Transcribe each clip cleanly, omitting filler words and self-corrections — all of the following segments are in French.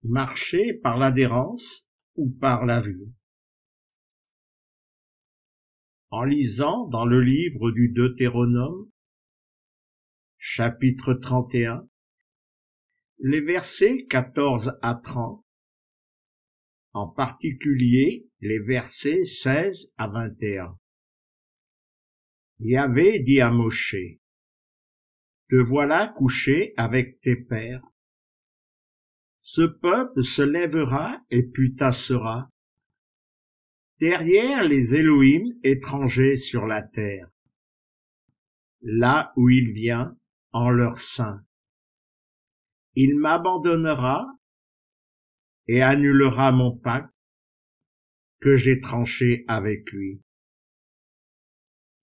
Marcher par l'adhérence ou par la vue? En lisant dans le livre du Deutéronome, chapitre 31, les versets 14 à 30, en particulier les versets 16 à 21. Yahvé dit à Moshe: te voilà couché avec tes pères. Ce peuple se lèvera et putassera derrière les Élohim étrangers sur la terre, là où il vient en leur sein. Il m'abandonnera et annulera mon pacte que j'ai tranché avec lui.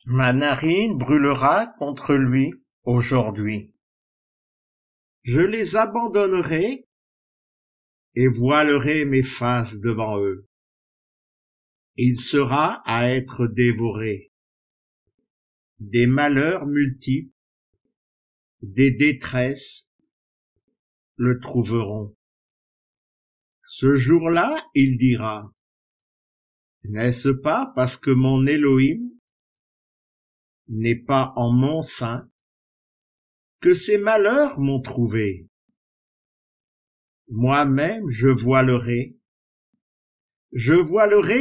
Ma narine brûlera contre lui aujourd'hui. Je les abandonnerai et voilerai mes faces devant eux. Il sera à être dévoré. Des malheurs multiples, des détresses le trouveront. Ce jour-là, il dira: n'est-ce pas parce que mon Élohim n'est pas en mon sein que ces malheurs m'ont trouvé? Moi-même je voilerai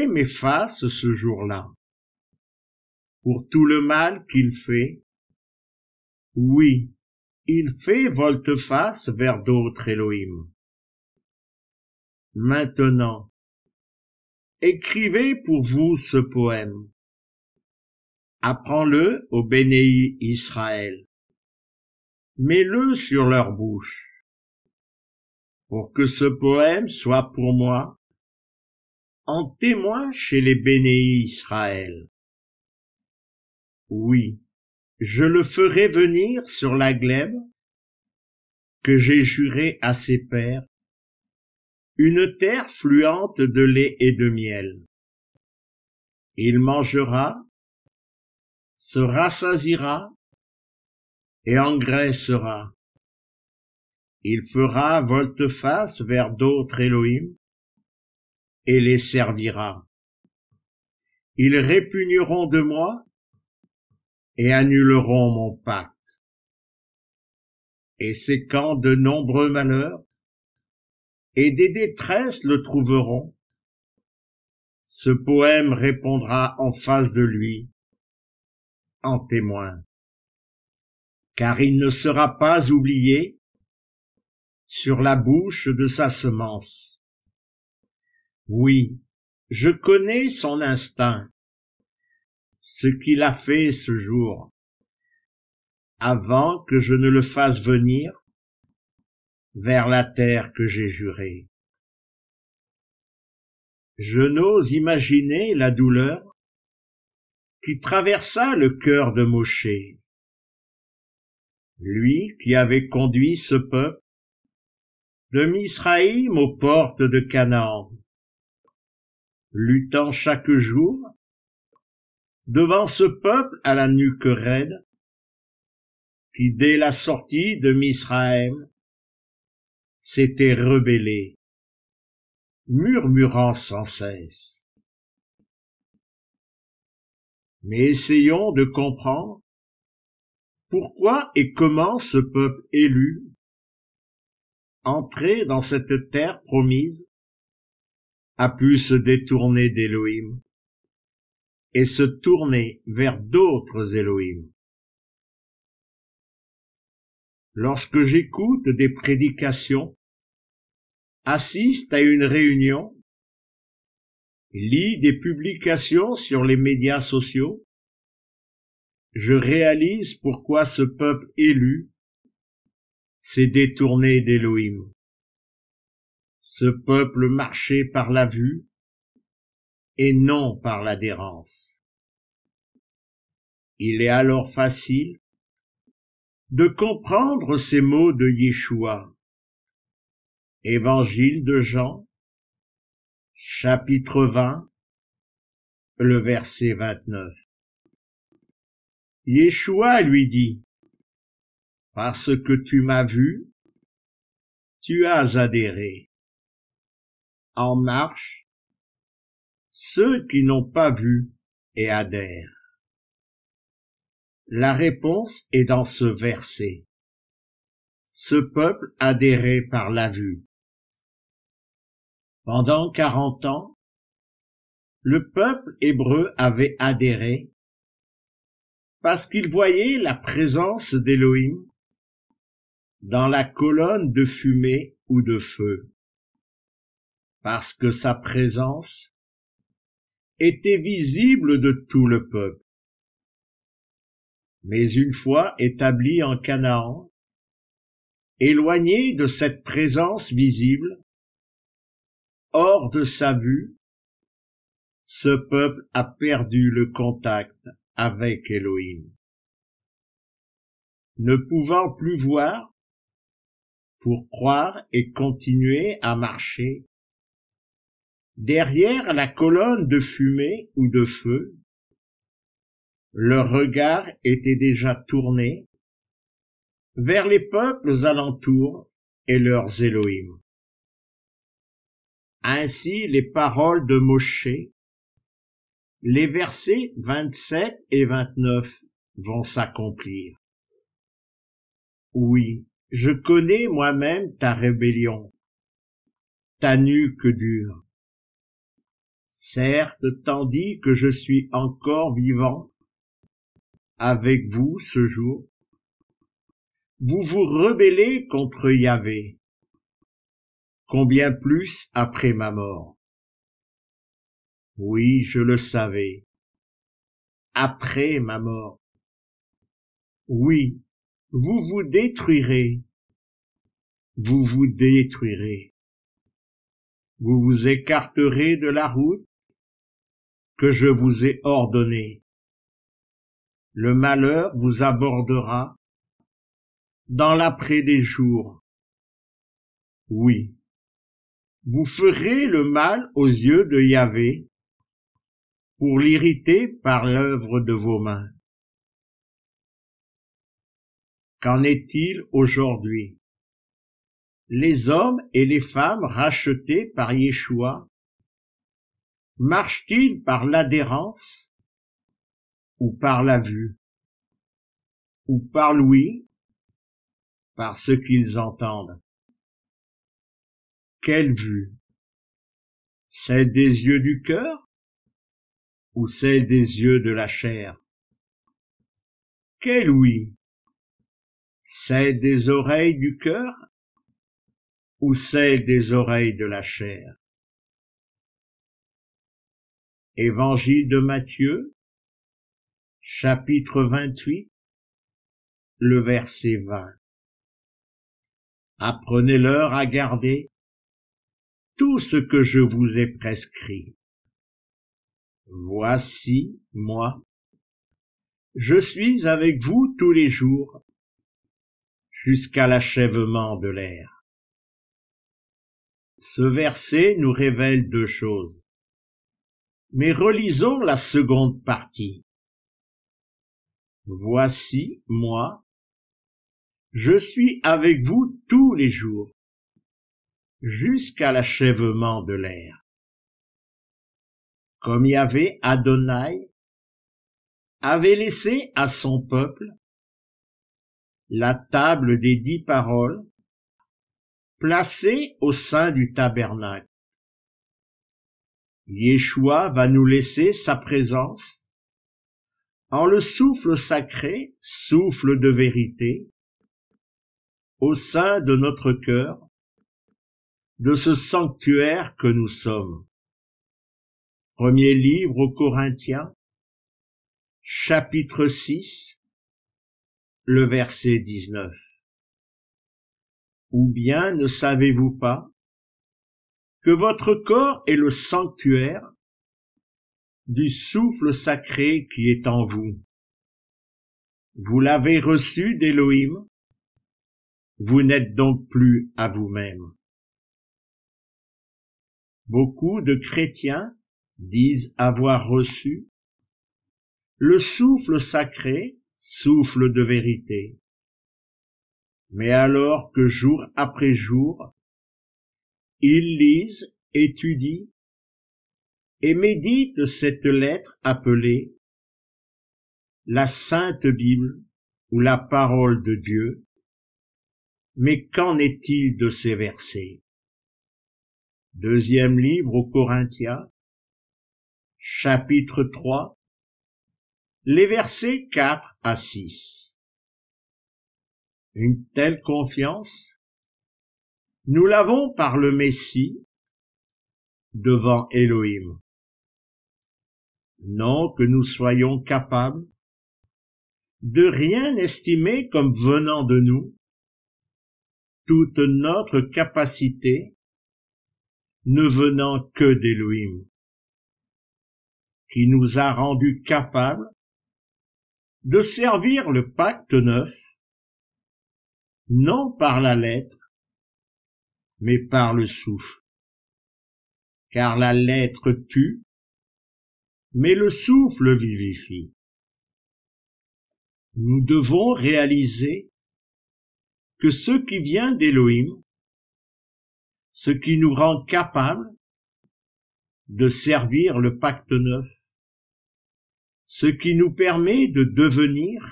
mes faces ce jour-là, pour tout le mal qu'il fait. Oui, il fait volte-face vers d'autres Élohim. Maintenant, écrivez pour vous ce poème. Apprends-le aux bénéis Israël. Mets-le sur leur bouche, pour que ce poème soit pour moi en témoin chez les bénéis Israël. Oui, je le ferai venir sur la glèbe que j'ai juré à ses pères, une terre fluente de lait et de miel. Il mangera, se rassasiera et engraissera. Il fera volte-face vers d'autres Élohim et les servira. Ils répugneront de moi et annuleront mon pacte. Et c'est quand de nombreux malheurs et des détresses le trouveront, ce poème répondra en face de lui, en témoin. Car il ne sera pas oublié sur la bouche de sa semence. Oui, je connais son instinct, ce qu'il a fait ce jour, avant que je ne le fasse venir vers la terre que j'ai jurée. Je n'ose imaginer la douleur qui traversa le cœur de Moshe, lui qui avait conduit ce peuple de Misraïm aux portes de Canaan, luttant chaque jour devant ce peuple à la nuque raide, qui dès la sortie de Misraïm s'était rebellé, murmurant sans cesse. Mais essayons de comprendre pourquoi et comment ce peuple élu, entré dans cette terre promise, a pu se détourner d'Élohim et se tourner vers d'autres Élohim. Lorsque j'écoute des prédications, assiste à une réunion, lis des publications sur les médias sociaux, je réalise pourquoi ce peuple élu s'est détourné d'Élohim. Ce peuple marchait par la vue et non par l'adhérence. Il est alors facile de comprendre ces mots de Yeshua. Évangile de Jean, chapitre 20, le verset 29. Yeshua lui dit: parce que tu m'as vu, tu as adhéré. en marche ceux qui n'ont pas vu et adhèrent? La réponse est dans ce verset. Ce peuple adhérait par la vue. Pendant 40 ans, le peuple hébreu avait adhéré parce qu'il voyait la présence d'Élohim dans la colonne de fumée ou de feu, parce que sa présence était visible de tout le peuple. Mais une fois établi en Canaan, éloigné de cette présence visible, hors de sa vue, ce peuple a perdu le contact avec Élohim. Ne pouvant plus voir, pour croire et continuer à marcher, derrière la colonne de fumée ou de feu, leur regard était déjà tourné vers les peuples alentours et leurs Élohim. Ainsi les paroles de Moshe, les versets 27 et 29 vont s'accomplir. Oui, je connais moi-même ta rébellion, ta nuque dure. Certes, tandis que je suis encore vivant avec vous ce jour, vous vous rebellez contre Yahvé. Combien plus après ma mort? Oui, je le savais. Après ma mort. Oui, vous vous détruirez. Vous vous détruirez. Vous vous écarterez de la route que je vous ai ordonnée. Le malheur vous abordera dans l'après des jours. Oui, vous ferez le mal aux yeux de Yahvé pour l'irriter par l'œuvre de vos mains. Qu'en est-il aujourd'hui? Les hommes et les femmes rachetés par Yeshua marchent-ils par l'adhérence ou par la vue, ou par l'ouïe, par ce qu'ils entendent? Quelle vue? Celle des yeux du cœur ou celle des yeux de la chair? Quelle ouïe? Celle des oreilles du cœur ou celle des oreilles de la chair? Évangile de Matthieu, chapitre 28, le verset 20. Apprenez-leur à garder tout ce que je vous ai prescrit. Voici, moi, je suis avec vous tous les jours, jusqu'à l'achèvement de l'ère. Ce verset nous révèle deux choses. Mais relisons la seconde partie. Voici, moi, je suis avec vous tous les jours, jusqu'à l'achèvement de l'ère. Comme Yahvé Adonai avait laissé à son peuple la table des 10 paroles placée au sein du tabernacle. Yeshua va nous laisser sa présence en le souffle sacré, souffle de vérité, au sein de notre cœur, de ce sanctuaire que nous sommes. Premier livre aux Corinthiens, chapitre 6, le verset 19. Ou bien ne savez-vous pas que votre corps est le sanctuaire du souffle sacré qui est en vous? Vous l'avez reçu d'Élohim, vous n'êtes donc plus à vous-même. Beaucoup de chrétiens disent avoir reçu le souffle sacré, souffle de vérité. Mais alors que jour après jour, ils lisent étudie et médite cette lettre appelée la Sainte Bible ou la parole de Dieu. Mais qu'en est-il de ces versets? Deuxième livre aux Corinthiens, chapitre 3, les versets 4 à 6. Une telle confiance, nous l'avons par le Messie devant Elohim. Non que nous soyons capables de rien estimer comme venant de nous, toute notre capacité ne venant que d'Elohim, qui nous a rendus capables de servir le pacte neuf, non par la lettre, mais par le souffle. Car la lettre tue, mais le souffle vivifie. Nous devons réaliser que ce qui vient d'Elohim, ce qui nous rend capables de servir le pacte neuf, ce qui nous permet de devenir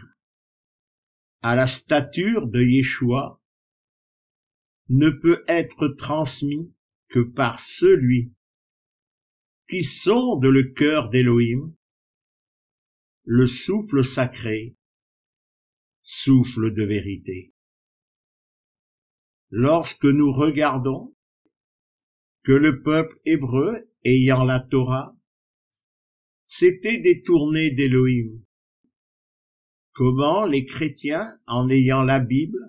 à la stature de Yeshua, ne peut être transmis que par celui qui sonde le cœur d'Elohim, le souffle sacré, souffle de vérité. Lorsque nous regardons que le peuple hébreu, ayant la Torah, s'était détourné d'Elohim, comment les chrétiens, en ayant la Bible,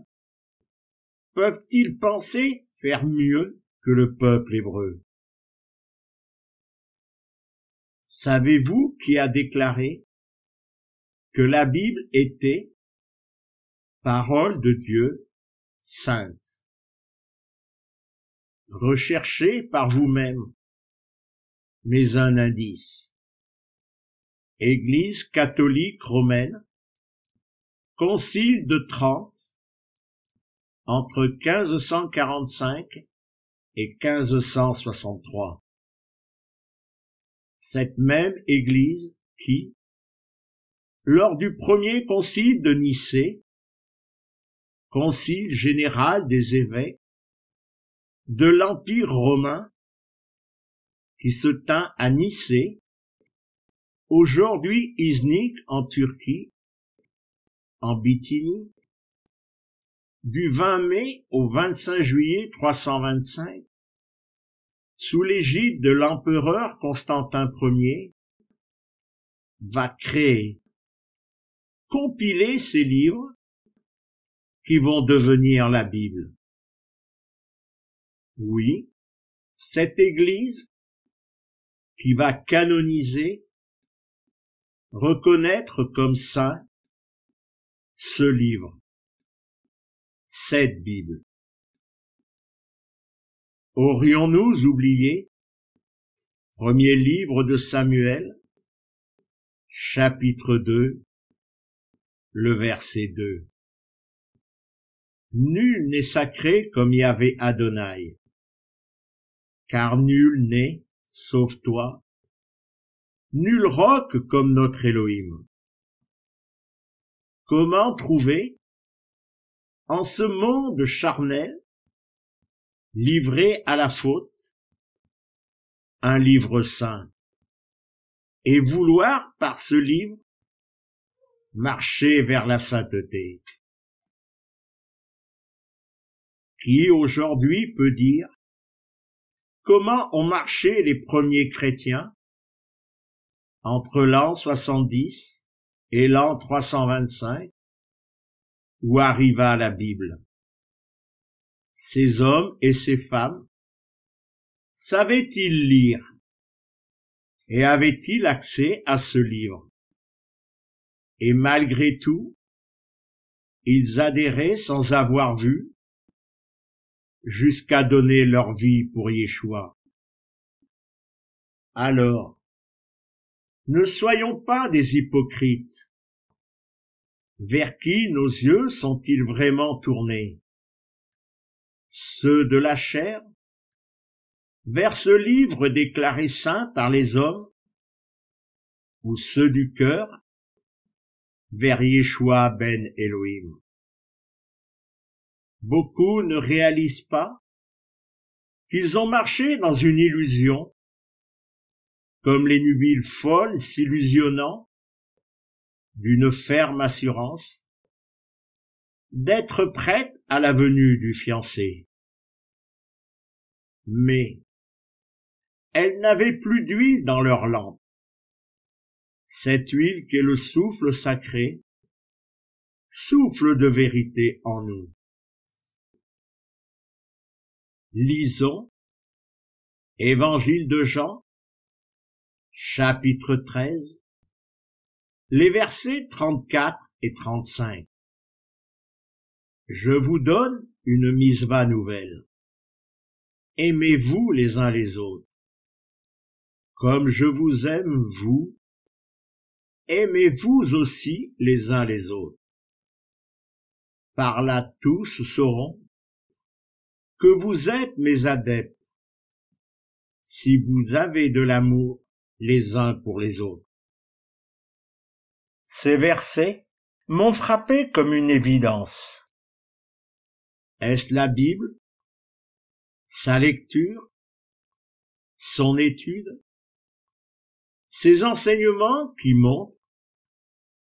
peuvent-ils penser faire mieux que le peuple hébreu? Savez-vous qui a déclaré que la Bible était parole de Dieu sainte? Recherchez par vous-même, mais un indice. Église catholique romaine, Concile de Trente, entre 1545 et 1563. Cette même Église qui, lors du premier concile de Nicée, concile général des évêques de l'Empire romain, qui se tint à Nicée, aujourd'hui Iznik en Turquie, en Bithynie, du 20 mai au 25 juillet 325, sous l'égide de l'empereur Constantin Ier, va créer, compiler ces livres qui vont devenir la Bible. Oui, cette Église qui va canoniser, reconnaître comme saint ce livre, cette Bible. Aurions-nous oublié, premier livre de Samuel, chapitre 2, le verset 2. Nul n'est sacré comme Yahvé Adonai, car nul n'est, sauf toi, nul roc comme notre Elohim. Comment trouver, en ce monde charnel, livré à la faute, un livre saint, et vouloir par ce livre marcher vers la sainteté? Qui aujourd'hui peut dire comment ont marché les premiers chrétiens entre l'an 70 et l'an 325, où arriva la Bible? Ces hommes et ces femmes savaient-ils lire et avaient-ils accès à ce livre? Et malgré tout, ils adhéraient sans avoir vu, jusqu'à donner leur vie pour Yeshua. Alors, ne soyons pas des hypocrites. Vers qui nos yeux sont-ils vraiment tournés? Ceux de la chair, vers ce livre déclaré saint par les hommes, ou ceux du cœur, vers Yeshua ben Elohim. Beaucoup ne réalisent pas qu'ils ont marché dans une illusion, comme les nubiles folles s'illusionnant d'une ferme assurance d'être prêtes à la venue du fiancé. Mais elles n'avaient plus d'huile dans leur lampe, cette huile qu'est le souffle sacré, souffle de vérité en nous. Lisons Évangile de Jean, chapitre 13, les versets 34 et 35. Je vous donne une misva nouvelle. Aimez-vous les uns les autres. Comme je vous aime, vous, aimez-vous aussi les uns les autres. Par là tous sauront que vous êtes mes adeptes, si vous avez de l'amour les uns pour les autres. Ces versets m'ont frappé comme une évidence. Est-ce la Bible, sa lecture, son étude, ces enseignements qui montrent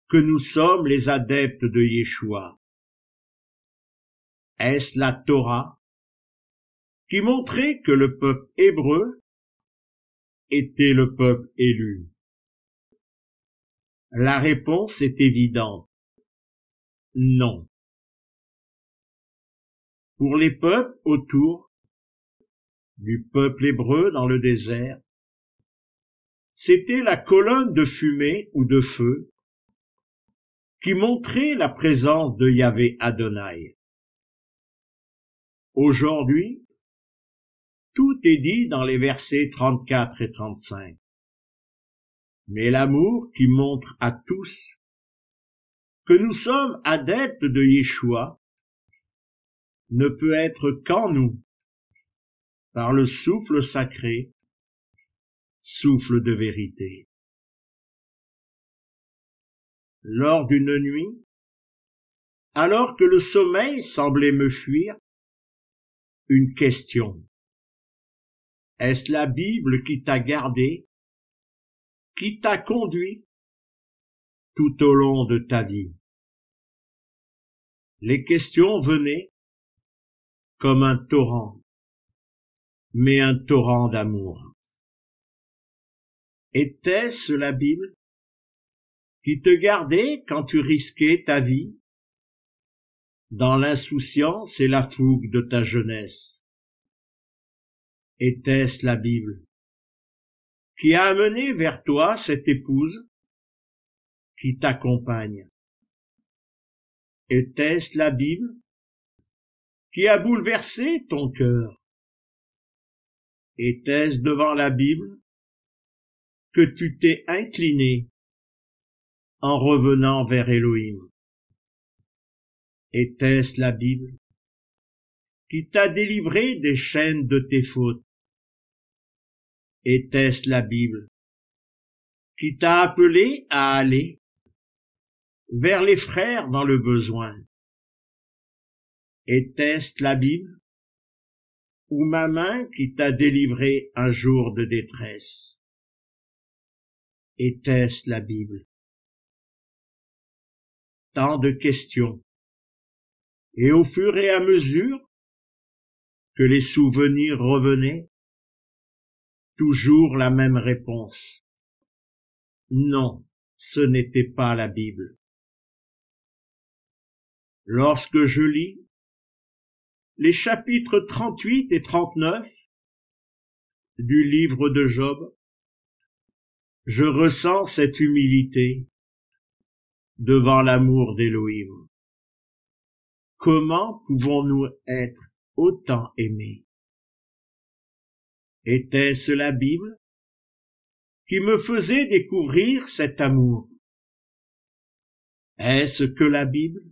que nous sommes les adeptes de Yeshua? Est-ce la Torah qui montrait que le peuple hébreu était le peuple élu? La réponse est évidente. Non. Pour les peuples autour du peuple hébreu dans le désert, c'était la colonne de fumée ou de feu qui montrait la présence de Yahvé Adonai. Aujourd'hui, tout est dit dans les versets 34 et 35. Mais l'amour qui montre à tous que nous sommes adeptes de Yeshua ne peut être qu'en nous, par le souffle sacré, souffle de vérité. Lors d'une nuit, alors que le sommeil semblait me fuir, une question. Est-ce la Bible qui t'a gardé, qui t'a conduit tout au long de ta vie? Les questions venaient comme un torrent, mais un torrent d'amour. Était-ce la Bible qui te gardait quand tu risquais ta vie dans l'insouciance et la fougue de ta jeunesse? Était-ce la Bible qui a amené vers toi cette épouse qui t'accompagne? Était-ce la Bible qui a bouleversé ton cœur? Était-ce devant la Bible que tu t'es incliné en revenant vers Elohim? Était-ce la Bible qui t'a délivré des chaînes de tes fautes? Était-ce la Bible qui t'a appelé à aller vers les frères dans le besoin? Était-ce la Bible ou ma main qui t'a délivré un jour de détresse? Était-ce la Bible? Tant de questions. Et au fur et à mesure que les souvenirs revenaient, toujours la même réponse. Non, ce n'était pas la Bible. Lorsque je lis les chapitres 38 et 39 du livre de Job, je ressens cette humilité devant l'amour d'Élohim. Comment pouvons-nous être autant aimés? Était-ce la Bible qui me faisait découvrir cet amour? Est-ce que la Bible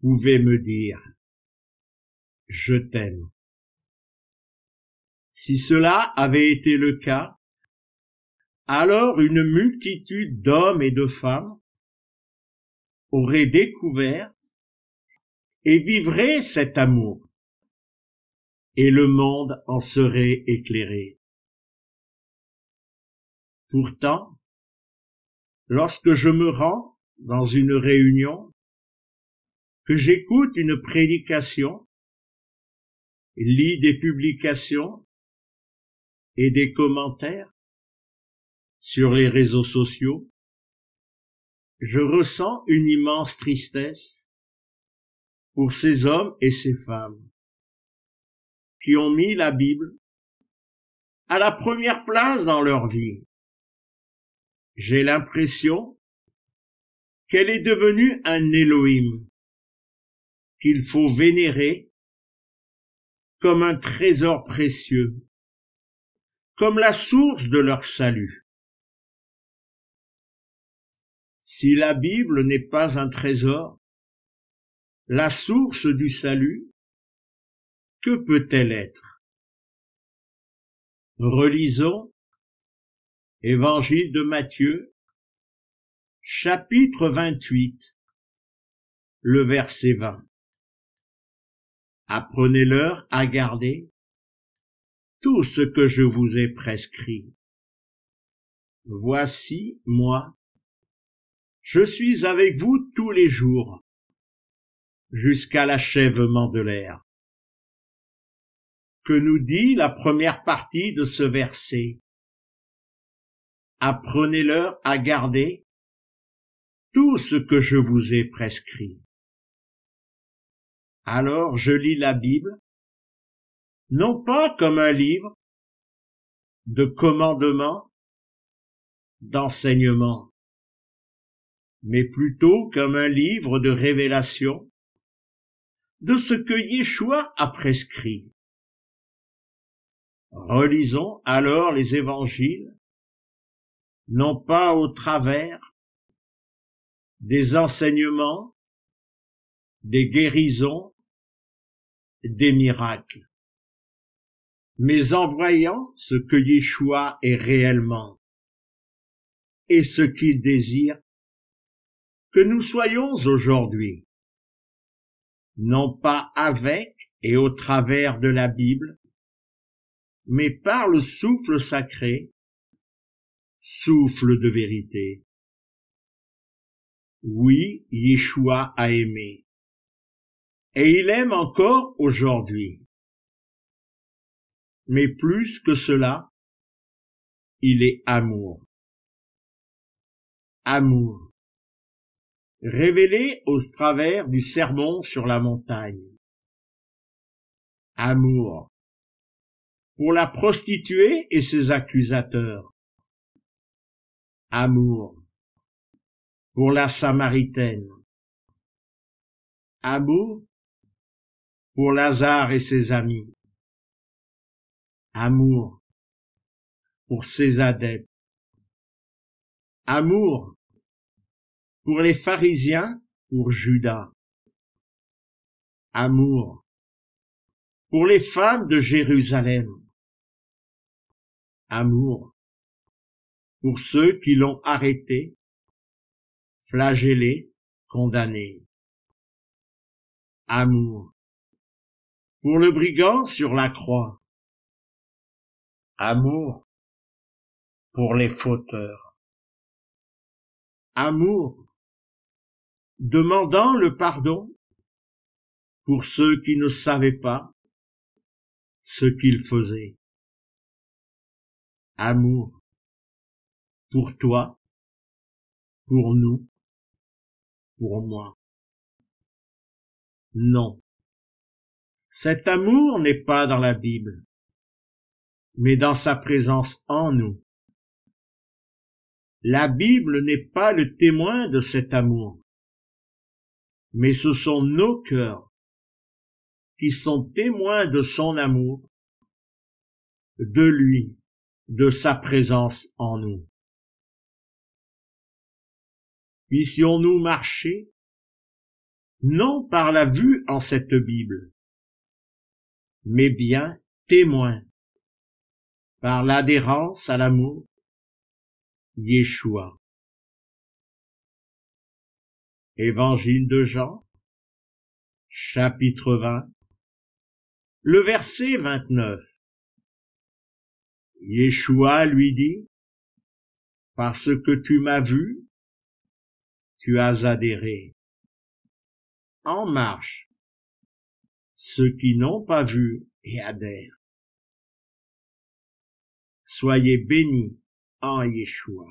pouvait me dire « Je t'aime » Si cela avait été le cas, alors une multitude d'hommes et de femmes auraient découvert et vivraient cet amour, et le monde en serait éclairé. Pourtant, lorsque je me rends dans une réunion, que j'écoute une prédication, lis des publications et des commentaires sur les réseaux sociaux, je ressens une immense tristesse pour ces hommes et ces femmes qui ont mis la Bible à la première place dans leur vie. J'ai l'impression qu'elle est devenue un Elohim qu'il faut vénérer comme un trésor précieux, comme la source de leur salut. Si la Bible n'est pas un trésor, la source du salut, que peut-elle être? Relisons Évangile de Matthieu, chapitre 28, le verset 20. Apprenez-leur à garder tout ce que je vous ai prescrit. Voici, moi, je suis avec vous tous les jours, jusqu'à l'achèvement de l'ère. Que nous dit la première partie de ce verset? Apprenez-leur à garder tout ce que je vous ai prescrit. Alors je lis la Bible, non pas comme un livre de commandements, d'enseignements, mais plutôt comme un livre de révélation de ce que Yeshua a prescrit. Relisons alors les évangiles, non pas au travers des enseignements, des guérisons, des miracles, mais en voyant ce que Yeshua est réellement et ce qu'il désire que nous soyons aujourd'hui, non pas avec et au travers de la Bible, mais par le souffle sacré, souffle de vérité. Oui, Yeshua a aimé, et il aime encore aujourd'hui. Mais plus que cela, il est amour. Amour, révélé au travers du sermon sur la montagne. Amour, pour la prostituée et ses accusateurs. Amour, pour la Samaritaine. Amour, pour Lazare et ses amis. Amour, pour ses adeptes. Amour, pour les pharisiens, pour Judas. Amour, pour les femmes de Jérusalem. Amour, pour ceux qui l'ont arrêté, flagellé, condamné. Amour, pour le brigand sur la croix. Amour, pour les fauteurs. Amour, demandant le pardon pour ceux qui ne savaient pas ce qu'ils faisaient. Amour, pour toi, pour nous, pour moi. Non, cet amour n'est pas dans la Bible, mais dans sa présence en nous. La Bible n'est pas le témoin de cet amour, mais ce sont nos cœurs qui sont témoins de son amour, de lui, de sa présence en nous. Puissions-nous marcher, non par la vue en cette Bible, mais bien témoins par l'adhérence à l'amour, Yeshua. Évangile de Jean, chapitre 20, le verset 29. Yeshua lui dit, parce que tu m'as vu, tu as adhéré. En marche, ceux qui n'ont pas vu et adhèrent. Soyez bénis en Yeshua.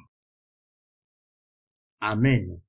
Amen.